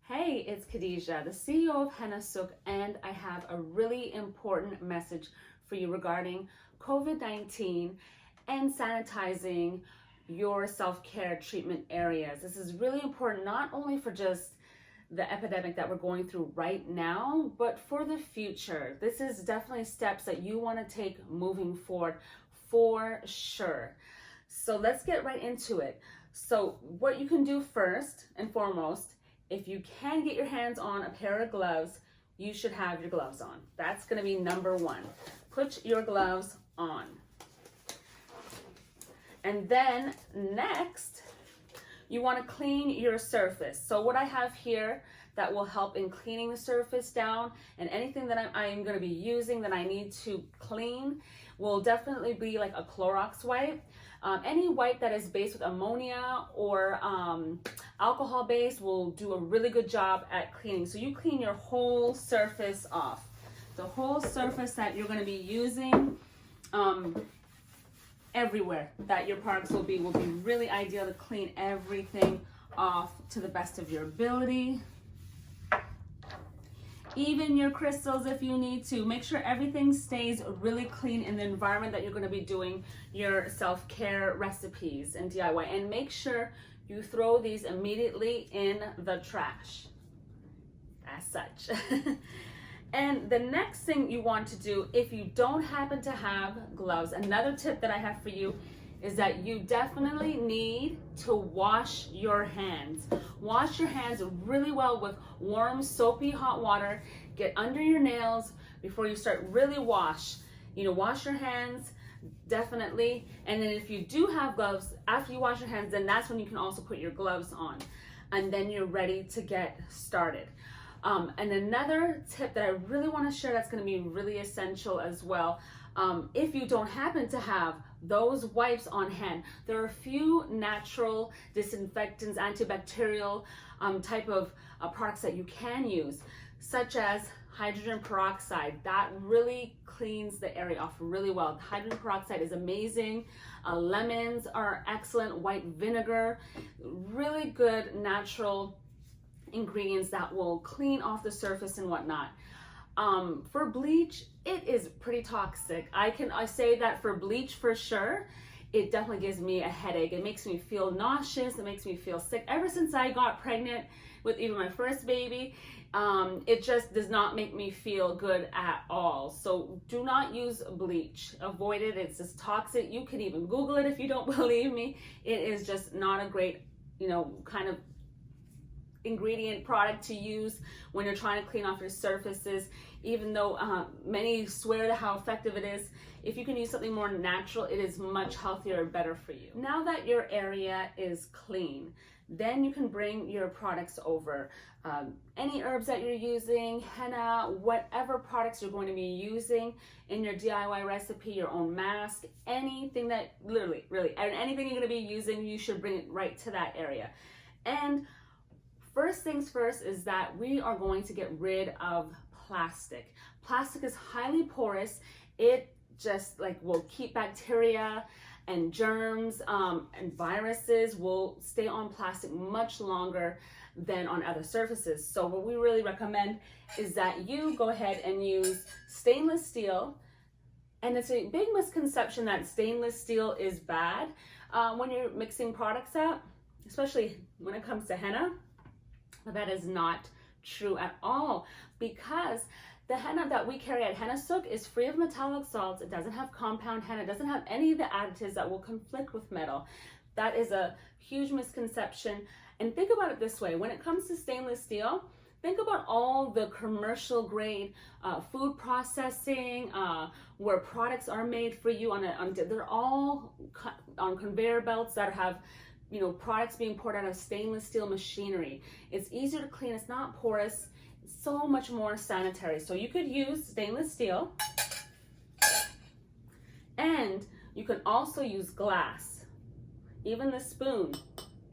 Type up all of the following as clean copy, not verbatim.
Hey, it's Khadijah, the CEO of HennaSooq, and I have a really important message for you regarding COVID-19 and sanitizing your self-care treatment areas. This is really important, not only for just the epidemic that we're going through right now, but for the future. This is definitely steps that you want to take moving forward for sure. So let's get right into it. So what you can do first and foremost, if you can get your hands on a pair of gloves, you should have your gloves on. That's going to be number one. Put your gloves on. And then next, you want to clean your surface. So what I have here that will help in cleaning the surface down, and anything that I'm going to be using that I need to clean will definitely be like a Clorox wipe. Any wipe that is based with ammonia or alcohol based will do a really good job at cleaning. So you clean your whole surface off. The whole surface that you're going to be using everywhere that your products will be really ideal to clean everything off to the best of your ability. Even your crystals if you need to. Make sure everything stays really clean in the environment that you're going to be doing your self-care recipes and DIY. And make sure you throw these immediately in the trash as such. And the next thing you want to do, if you don't happen to have gloves, another tip that I have for you is that you definitely need to wash your hands. Wash your hands really well with warm, soapy, hot water. Get under your nails before you start really wash. Wash your hands, definitely. And then if you do have gloves, after you wash your hands, then that's when you can also put your gloves on. And then you're ready to get started. And another tip that I really want to share that's going to be really essential as well, if you don't happen to have those wipes on hand, there are a few natural disinfectants, antibacterial type of products that you can use, such as hydrogen peroxide. That really cleans the area off really well. Hydrogen peroxide is amazing. Lemons are excellent. White vinegar, really good natural ingredients that will clean off the surface and whatnot. For bleach, it is pretty toxic. I say that for bleach for sure. It definitely gives me a headache. It makes me feel nauseous. It makes me feel sick. Ever since I got pregnant with even my first baby, it just does not make me feel good at all. So do not use bleach. Avoid it. It's just toxic. You can even Google it if you don't believe me. It is just not a great, kind of ingredient product to use when you're trying to clean off your surfaces, even though many swear to how effective it is. If you can use something more natural, it is much healthier and better for you. Now that your area is clean, then you can bring your products over. Any herbs that you're using, henna, whatever products you're going to be using in your DIY recipe, your own mask, anything that really, anything you're going to be using, you should bring it right to that area. And first things first is that we are going to get rid of plastic. Plastic is highly porous. It just will keep bacteria and germs and viruses will stay on plastic much longer than on other surfaces. So what we really recommend is that you go ahead and use stainless steel. And it's a big misconception that stainless steel is bad when you're mixing products up, especially when it comes to henna. But that is not true at all, because the henna that we carry at HennaSooq is free of metallic salts. It doesn't have compound henna. It doesn't have any of the additives that will conflict with metal. That is a huge misconception. And think about it this way. When it comes to stainless steel, think about all the commercial grade food processing where products are made for you they're all on conveyor belts that have products being poured out of stainless steel machinery. It's easier to clean. It's not porous. It's so much more sanitary. So you could use stainless steel, and you can also use glass. Even the spoon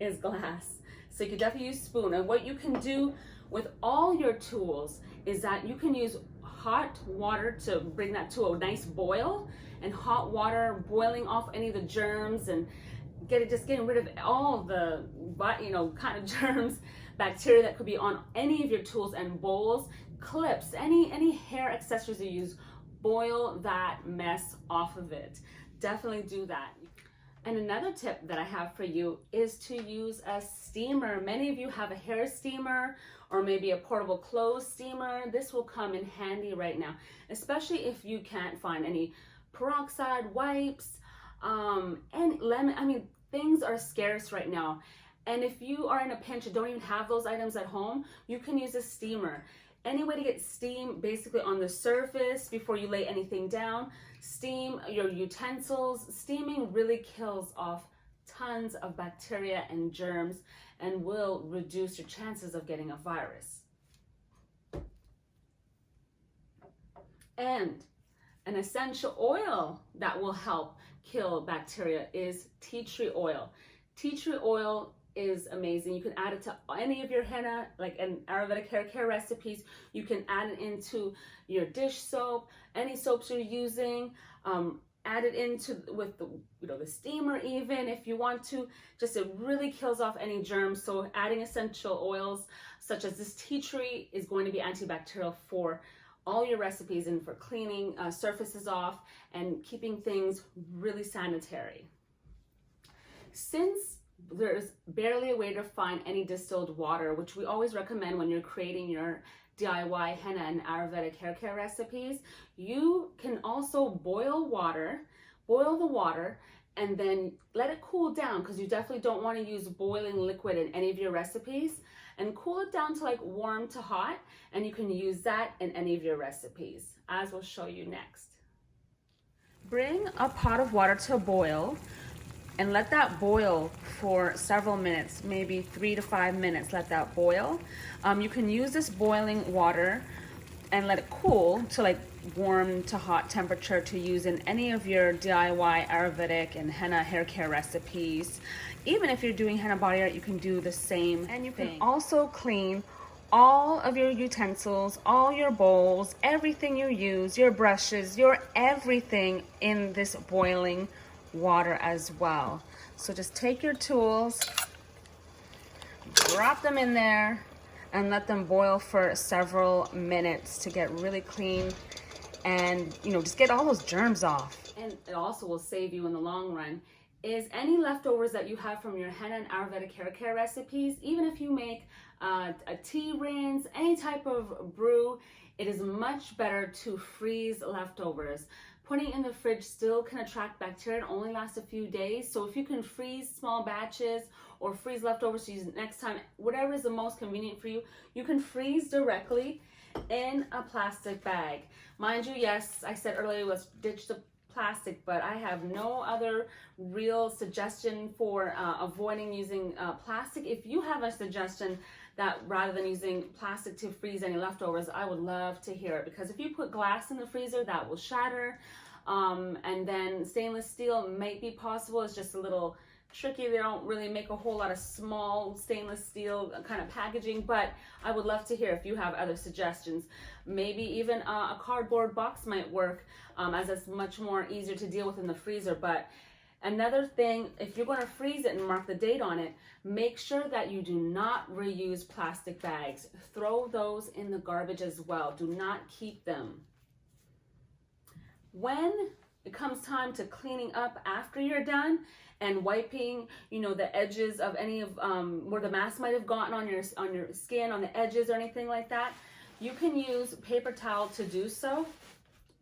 is glass. So you could definitely use spoon. And what you can do with all your tools is that you can use hot water to bring that to a nice boil, and hot water boiling off any of the germs and getting rid of all the kind of germs, bacteria that could be on any of your tools and bowls, clips, any hair accessories you use. Boil that mess off of it. Definitely do that. And another tip that I have for you is to use a steamer. Many of you have a hair steamer or maybe a portable clothes steamer. This will come in handy right now, especially if you can't find any peroxide wipes and lemon. I mean, things are scarce right now. And if you are in a pinch and don't even have those items at home, you can use a steamer. Any way to get steam basically on the surface before you lay anything down. Steam your utensils. Steaming really kills off tons of bacteria and germs and will reduce your chances of getting a virus. And an essential oil that will help kill bacteria is tea tree oil. Tea tree oil is amazing. You can add it to any of your henna, like in Ayurvedic hair care recipes. You can add it into your dish soap, any soaps you're using. Add it into with the steamer even if you want to. Just it really kills off any germs. So adding essential oils such as this tea tree is going to be antibacterial for all your recipes and for cleaning surfaces off and keeping things really sanitary. Since there's barely a way to find any distilled water, which we always recommend when you're creating your DIY henna and Ayurvedic hair care recipes, you can also boil the water and then let it cool down, because you definitely don't want to use boiling liquid in any of your recipes, and cool it down to like warm to hot, and you can use that in any of your recipes, as we'll show you next. Bring a pot of water to a boil and let that boil for several minutes, maybe 3 to 5 minutes. Let that boil. You can use this boiling water and let it cool to like warm to hot temperature to use in any of your DIY Ayurvedic and henna hair care recipes. Even if you're doing henna body art, you can do the same. And you can also clean all of your utensils, all your bowls, everything you use, your brushes, your everything in this boiling water as well. So just take your tools, drop them in there, and let them boil for several minutes to get really clean and just get all those germs off. And it also will save you in the long run is any leftovers that you have from your henna and Ayurvedic hair care recipes. Even if you make a tea rinse, any type of brew, it is much better to freeze leftovers. Putting it in the fridge still can attract bacteria and only lasts a few days. So if you can freeze small batches or freeze leftovers to use it next time, whatever is the most convenient for you, you can freeze directly in a plastic bag. Mind you, yes, I said earlier, let's ditch the plastic, but I have no other real suggestion for avoiding using plastic. If you have a suggestion that rather than using plastic to freeze any leftovers, I would love to hear it, because if you put glass in the freezer, that will shatter, and then stainless steel might be possible. It's just a little tricky. They don't really make a whole lot of small stainless steel kind of packaging, but I would love to hear if you have other suggestions. Maybe even a cardboard box might work, as it's much more easier to deal with in the freezer. But another thing, if you're going to freeze it and mark the date on it, make sure that you do not reuse plastic bags. Throw those in the garbage as well. Do not keep them. When it comes time to cleaning up after you're done and wiping, the edges of any of where the mask might have gotten on your skin, on the edges or anything like that, you can use paper towel to do so.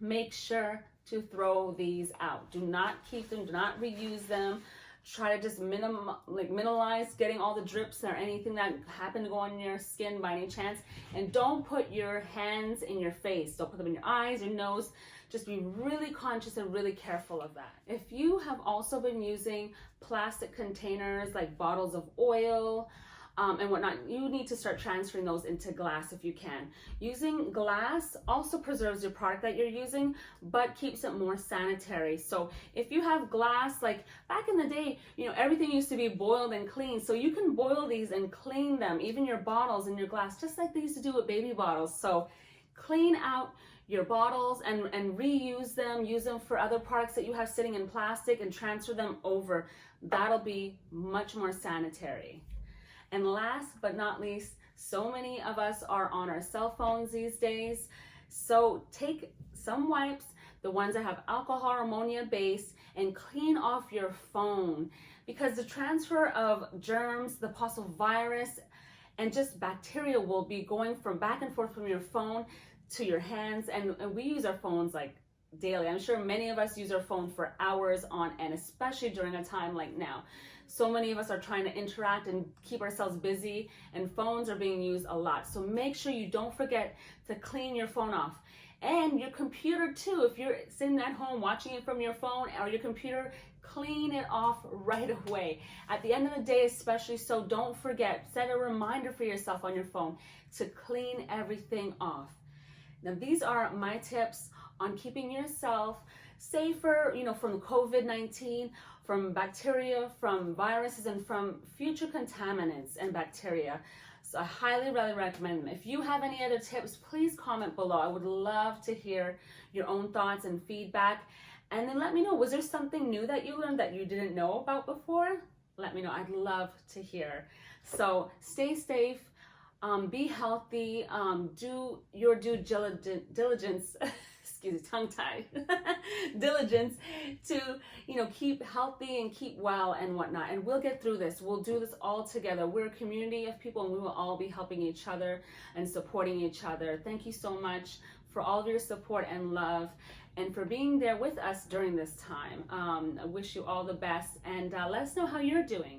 Make sure to throw these out. Do not keep them. Do not reuse them. Try to just minimize getting all the drips or anything that happened to go on your skin by any chance. And don't put your hands in your face. Don't put them in your eyes, your nose. Just be really conscious and really careful of that. If you have also been using plastic containers like bottles of oil and whatnot, you need to start transferring those into glass if you can. Using glass also preserves your product that you're using, but keeps it more sanitary. So if you have glass, like back in the day, everything used to be boiled and cleaned. So you can boil these and clean them, even your bottles and your glass, just like they used to do with baby bottles. So clean out your bottles and reuse them, use them for other products that you have sitting in plastic and transfer them over. That'll be much more sanitary. And last but not least, so many of us are on our cell phones these days. So take some wipes, the ones that have alcohol or ammonia base, and clean off your phone, because the transfer of germs, the possible virus, and just bacteria will be going from back and forth from your phone to your hands. And we use our phones like daily. I'm sure many of us use our phone for hours on end, especially during a time like now. So many of us are trying to interact and keep ourselves busy, and phones are being used a lot. So make sure you don't forget to clean your phone off. And your computer too. If you're sitting at home watching it from your phone or your computer, clean it off right away. At the end of the day especially, so don't forget, set a reminder for yourself on your phone to clean everything off. Now these are my tips on keeping yourself safer, from COVID-19, from bacteria, from viruses, and from future contaminants and bacteria. So I highly recommend them. If you have any other tips, please comment below. I would love to hear your own thoughts and feedback. And then let me know, was there something new that you learned that you didn't know about before? Let me know. I'd love to hear. So stay safe, be healthy, do your due diligence, excuse me, tongue-tied, diligence to, keep healthy and keep well and whatnot. And we'll get through this. We'll do this all together. We're a community of people, and we will all be helping each other and supporting each other. Thank you so much for all of your support and love, and for being there with us during this time. I wish you all the best, and let us know how you're doing.